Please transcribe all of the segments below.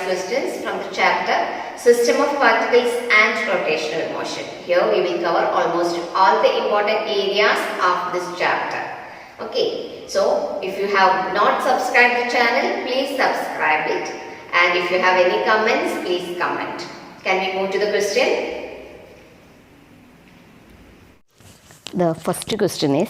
questions from the chapter System of Particles and Rotational Motion. Here we will cover almost all the important areas of this chapter. Okay, so if you have not subscribed the channel, please subscribe it. And if you have any comments, please comment. Can we move to the question? The first question is,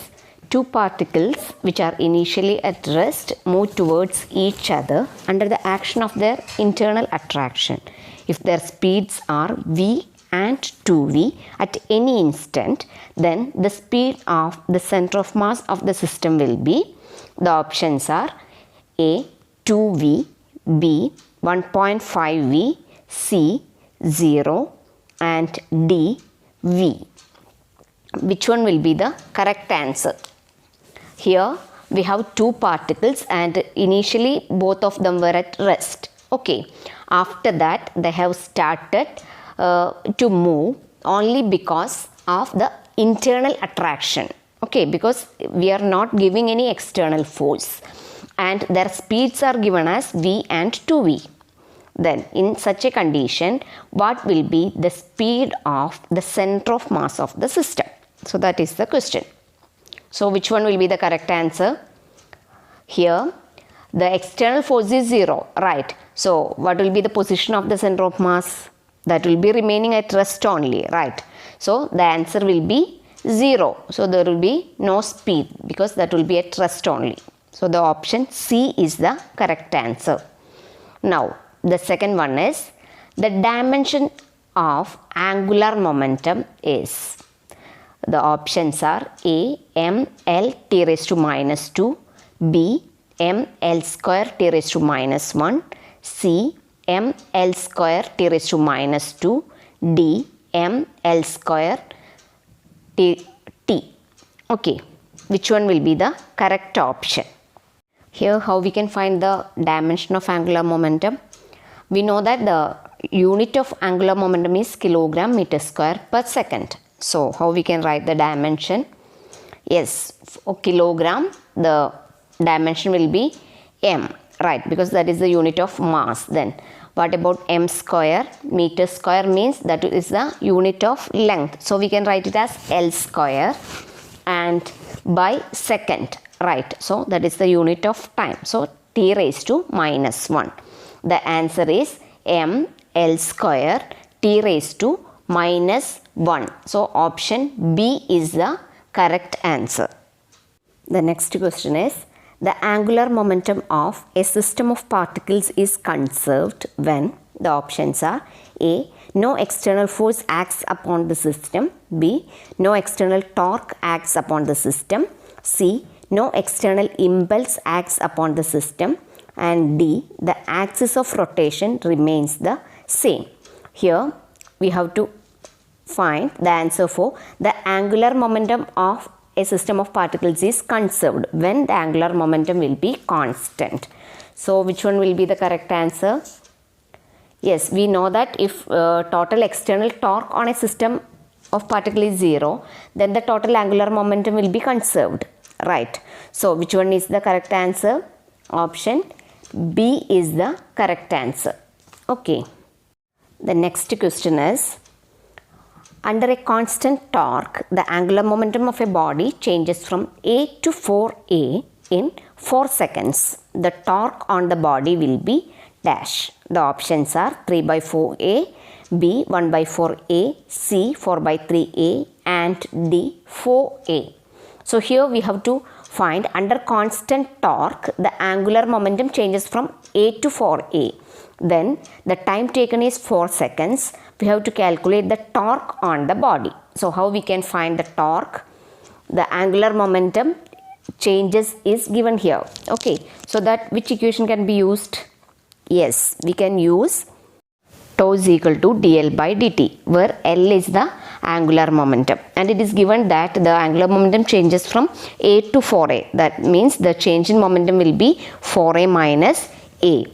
two particles which are initially at rest move towards each other under the action of their internal attraction. If their speeds are v and 2v at any instant, then the speed of the center of mass of the system will be, the options are A 2v, B 1.5v, C 0 and D v. Which one will be the correct answer? Here we have two particles and initially both of them were at rest. Okay, after that they have started to move only because of the internal attraction. Okay, because we are not giving any external force and their speeds are given as v and 2v. Then in such a condition, what will be the speed of the center of mass of the system? So that is the question. So which one will be the correct answer? Here the external force is 0, right? So what will be the position of the center of mass? That will be remaining at rest only, right? So the answer will be 0. So there will be no speed because that will be at rest only. So the option C is the correct answer. Now the second one is, the dimension of angular momentum is, the options are A m l t raised to minus 2, B m l square t raised to minus 1, C m l square t raised to minus 2, D m l square t. Okay, which one will be the correct option? Here how we can find the dimension of angular momentum? We know that the unit of angular momentum is kilogram meter square per second. So how we can write the dimension? Yes, for kilogram the dimension will be m, right, because that is the unit of mass. Then what about m square? Meter square means that is the unit of length. So we can write it as L square, and by second, right, so that is the unit of time. So t raised to minus 1. The answer is m l square t raised to minus 1. So option B is the correct answer. The next question is, the angular momentum of a system of particles is conserved when, the options are A, no external force acts upon the system, B, no external torque acts upon the system, C, no external impulse acts upon the system, and D, the axis of rotation remains the same. Here we have to find the answer for the angular momentum of a system of particles is conserved when the angular momentum will be constant. So which one will be the correct answer? Yes, we know that if total external torque on a system of particle is 0, then the total angular momentum will be conserved, right? So which one is the correct answer? Option B is the correct answer. Okay. The next question is, under a constant torque, the angular momentum of a body changes from A to 4A in 4 seconds. The torque on the body will be dash. The options are 3 by 4A, B 1 by 4A, C 4 by 3A, and D 4A. So here we have to find, under constant torque, the angular momentum changes from A to 4A. Then the time taken is 4 seconds. We have to calculate the torque on the body. So how we can find the torque? The angular momentum changes is given here. Okay, so that which equation can be used? Yes, we can use tau is equal to dl by dt, where L is the angular momentum, and it is given that the angular momentum changes from A to 4A. That means the change in momentum will be 4A minus A,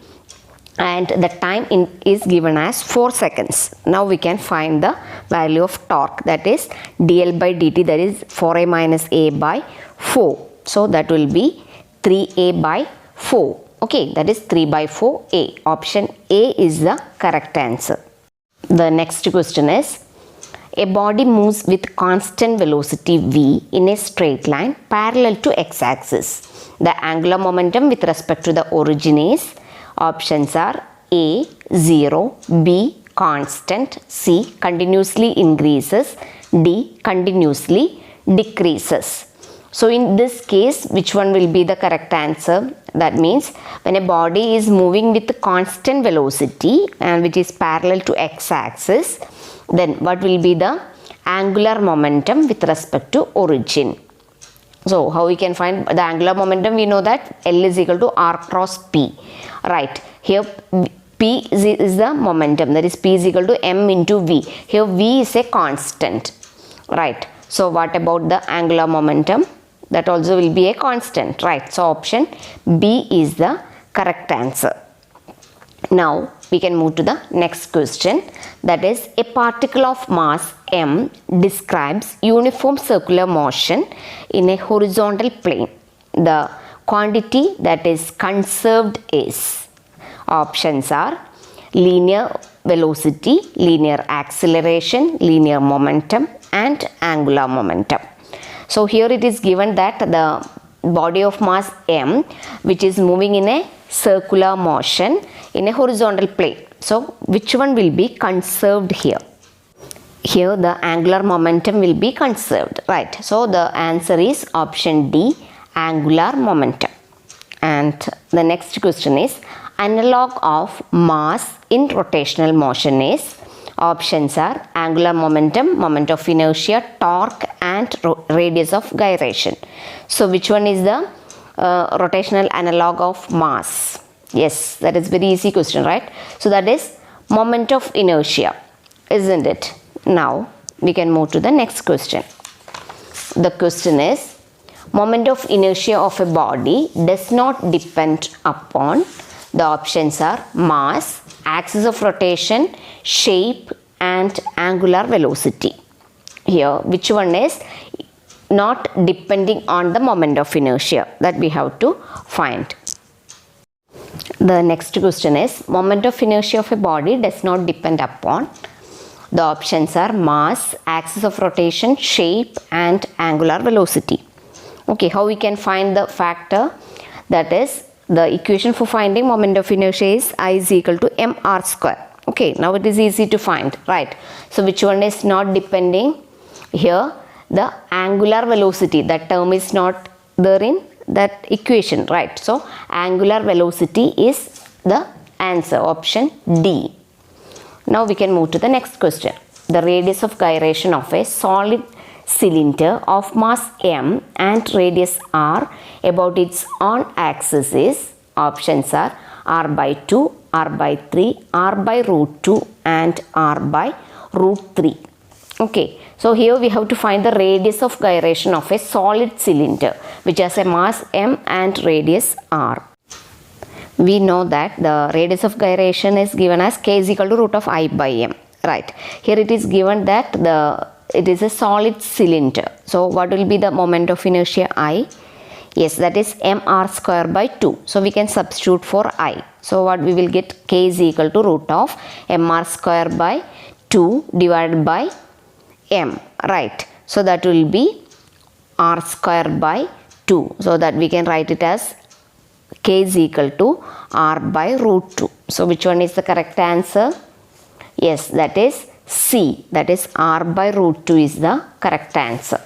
and the time is given as 4 seconds. Now we can find the value of torque, that is dl by dt, that is 4A minus A by 4. So that will be 3A by 4. Okay, that is 3 by 4A. Option A is the correct answer. The next question is, a body moves with constant velocity v in a straight line parallel to x-axis. The angular momentum with respect to the origin is, options are A 0, B constant, C continuously increases, D continuously decreases. So in this case, which one will be the correct answer? That means when a body is moving with constant velocity and which is parallel to x-axis, then what will be the angular momentum with respect to origin? So how we can find the angular momentum? We know that L is equal to R cross P. Right. Here P is the momentum, that is P is equal to M into V. Here V is a constant. Right. So what about the angular momentum? That also will be a constant. Right. So option B is the correct answer. Now we can move to the next question, that is, a particle of mass m describes uniform circular motion in a horizontal plane. The quantity that is conserved is, options are linear velocity, linear acceleration, linear momentum and angular momentum. So here it is given that the body of mass m which is moving in a circular motion in a horizontal plane. So which one will be conserved here? Here the angular momentum will be conserved. Right. So the answer is option D, angular momentum. And the next question is, analog of mass in rotational motion is, options are angular momentum, moment of inertia, torque and radius of gyration. So which one is the rotational analog of mass? Yes, that is very easy question, right? So that is moment of inertia, isn't it? Now we can move to the next question. The question is, moment of inertia of a body does not depend upon, the options are mass, axis of rotation, shape and angular velocity. Here which one is not depending on the moment of inertia? That we have to find. The next question is, moment of inertia of a body does not depend upon, the options are mass, axis of rotation, shape and angular velocity. Okay, how we can find the factor? That is, the equation for finding moment of inertia is I is equal to mr square. Okay, now it is easy to find, right? So which one is not depending? Here the angular velocity, that term is not there in that equation, right? So angular velocity is the answer, option D. Now we can move to the next question. The radius of gyration of a solid cylinder of mass m and radius r about its own axis is, options are r by 2, r by 3, r by root 2 and r by root 3. Okay, so here we have to find the radius of gyration of a solid cylinder which has a mass m and radius r. We know that the radius of gyration is given as k is equal to root of I by m. Right. Here it is given that it is a solid cylinder. So what will be the moment of inertia I? Yes, that is mr square by 2. So we can substitute for I. So what we will get, k is equal to root of mr square by 2 divided by m. Right. So that will be r square by 2. So that we can write it as k is equal to r by root 2. So which one is the correct answer? Yes, that is C, that is r by root 2 is the correct answer.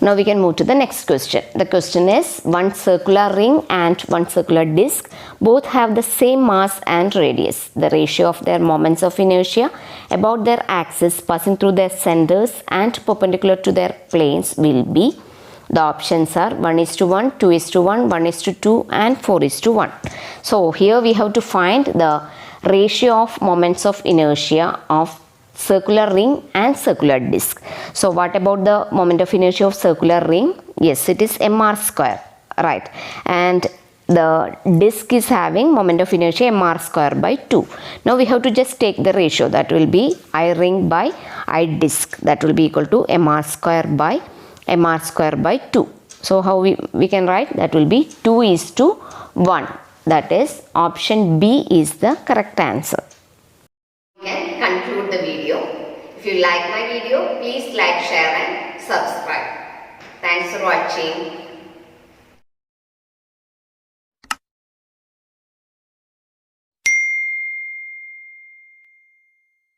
Now we can move to the next question. The question is, one circular ring and one circular disc both have the same mass and radius. The ratio of their moments of inertia about their axis passing through their centers and perpendicular to their planes will be, the options are 1:1, 2:1, 1:2 and 4:1. So here we have to find the ratio of moments of inertia of circular ring and circular disc. So what about the moment of inertia of circular ring? Yes, it is mr square, right? And the disc is having moment of inertia mr square by 2. Now we have to just take the ratio, that will be I ring by I disc, that will be equal to mr square by 2. So how we can write? That will be 2:1. That is option B is the correct answer. We can conclude the video. If you like my video, please like, share and subscribe. Thanks for watching.